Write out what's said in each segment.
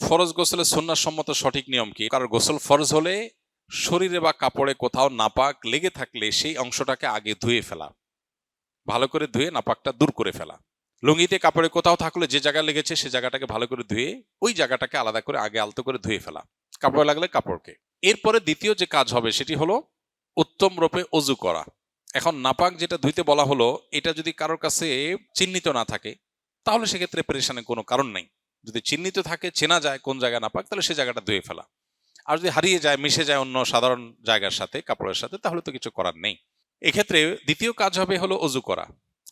ফরজ গোসলের সুন্নাহ সম্মত সঠিক নিয়ম কি? কারণ গোসল ফরজ হলে শরীরে বা কাপড়ে কোথাও নাপাক লেগে থাকলে সেই অংশটাকে আগে ধুয়ে ফেলা, ভালো করে ধুয়ে নাপাকটা দূর করে ফেলা। লুঙ্গিতে কাপড়ে কোথাও থাকলে যে জায়গা লেগেছে সে জায়গাটাকে ভালো করে ধুয়ে ওই জায়গাটাকে আলাদা করে আগে আলতো করে ধুয়ে ফেলা, কাপড়ে লাগলে কাপড়কে। এরপরে দ্বিতীয় যে কাজ হবে সেটি হলো উত্তম রূপে অজু করা। এখন নাপাক যেটা ধুইতে বলা হলো, এটা যদি কারোর কাছে চিহ্নিত না থাকে তাহলে সেক্ষেত্রে পেরেশানের কোনো কারণ নেই। যদি চিহ্নিত থাকে, চেনা যায় কোন জায়গা নাপাক, তাহলে সে জায়গাটা ধুয়ে ফেলা। আর যদি হারিয়ে যায়, মিশে যায় অন্য সাধারণ জায়গার সাথে, কাপড়ের সাথে, তাহলে তো কিছু করার নেই। এক্ষেত্রে দ্বিতীয় কাজ হবে হলো অজু করা,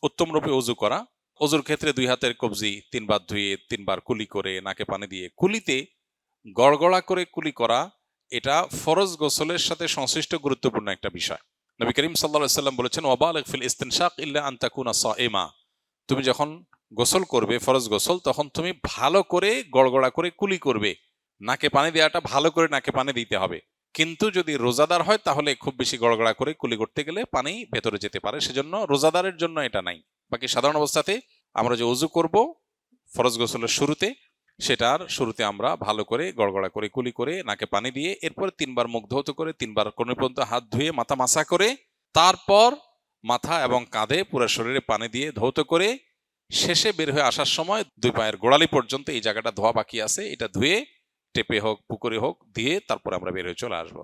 উত্তম রূপে অজু করা। অজুর ক্ষেত্রে 2 হাতের কবজি 3 বার ধুয়ে 3 বার কুলি করে নাকে পানি দিয়ে, কুলিতে গড়গড়া করে কুলি করা, এটা ফরজ গোসলের সাথে সংশ্লিষ্ট গুরুত্বপূর্ণ একটা বিষয়। নবী করিম সাল্লাল্লাহু আলাইহি ওয়াসাল্লাম বলেছেন, ওয়াবালিগ ফিল ইস্তিনশাক ইল্লা আন তাকুনা সাইমা। তুমি যখন গোসল করবে ফরজ গোসল, তখন তুমি ভালো করে গড়গড়া করে কুলি করবে। নাকে পানি দেওয়াটা ভালো করে নাকে পানি দিতে হবে। কিন্তু যদি রোজাদার হয় তাহলে খুব বেশি গড়গড়া করে কুলি করতে গেলে পানি ভেতরে যেতে পারে, সেজন্য রোজাদারের জন্য এটা নাই। বাকি সাধারণ অবস্থাতে আমরা যে ওযু করব ফরজ গোসলের শুরুতে, সেটার শুরুতে আমরা ভালো করে গড়গড়া করে কুলি করে নাকে পানি দিয়ে, এরপর 3 বার মুখ ধৌত করে 3 বার কোণ পর্যন্ত হাত ধুয়ে মাথা মাসা করে, তারপর মাথা এবং কাঁধে পুরো শরীরে পানি দিয়ে ধৌত করে, শেষে বের হয়ে আসার সময় 2 পায়ের গোড়ালি পর্যন্ত এই জায়গাটা ধোয়া বাকি আছে, এটা ধুয়ে টেপে হোক পুকুরে হোক দিয়ে তারপর আমরা বের হয়ে চলে আসবো।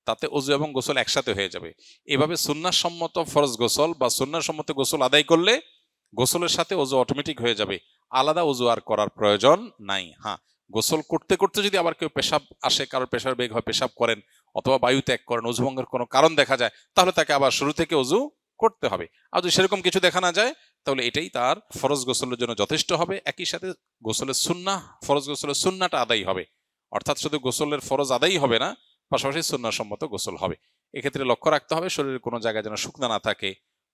তাতে ওযু এবং গোসল একসাথে হয়ে যাবে। এভাবে সুন্নাহ সম্মত ফরজ গোসল বা সুন্নাহ সম্মত গোসল আদায় করলে গোসলের সাথে ওযু অটোমেটিক হয়ে যাবে, আলাদা ওযু আর করার প্রয়োজন নাই। হ্যাঁ, গোসল করতে করতে যদি আবার কেউ পেশাব আসে, কারোর পেশার বেগ হয়, পেশাব করেন অথবা বায়ু ত্যাগ করেন, ওযু ভঙ্গের কোনো কারণ দেখা যায়, তাহলে তাকে আবার শুরু থেকে ওযু করতে হবে। আর যদি সেরকম কিছু দেখা না যায় তাহলে এটাই তার ফরজ গোসলের জন্য যথেষ্ট হবে। একই সাথে গোসলের সুন্নাহ, ফরজ গোসলের সুন্নাহটা আদায় হবে। অর্থাৎ শুধু গোসলের ফরজ আদায়ই হবে না, পাশাপাশি সুন্নাহ সম্মত গোসল হবে। এক্ষেত্রে লক্ষ্য রাখতে হবে শরীরের কোনো জায়গায় যেন শুকনা না থাকে,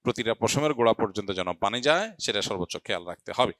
প্রতিটা পশমের গোড়া পর্যন্ত যেন পানি যায়, সেটা সর্বোচ্চ খেয়াল রাখতে হবে।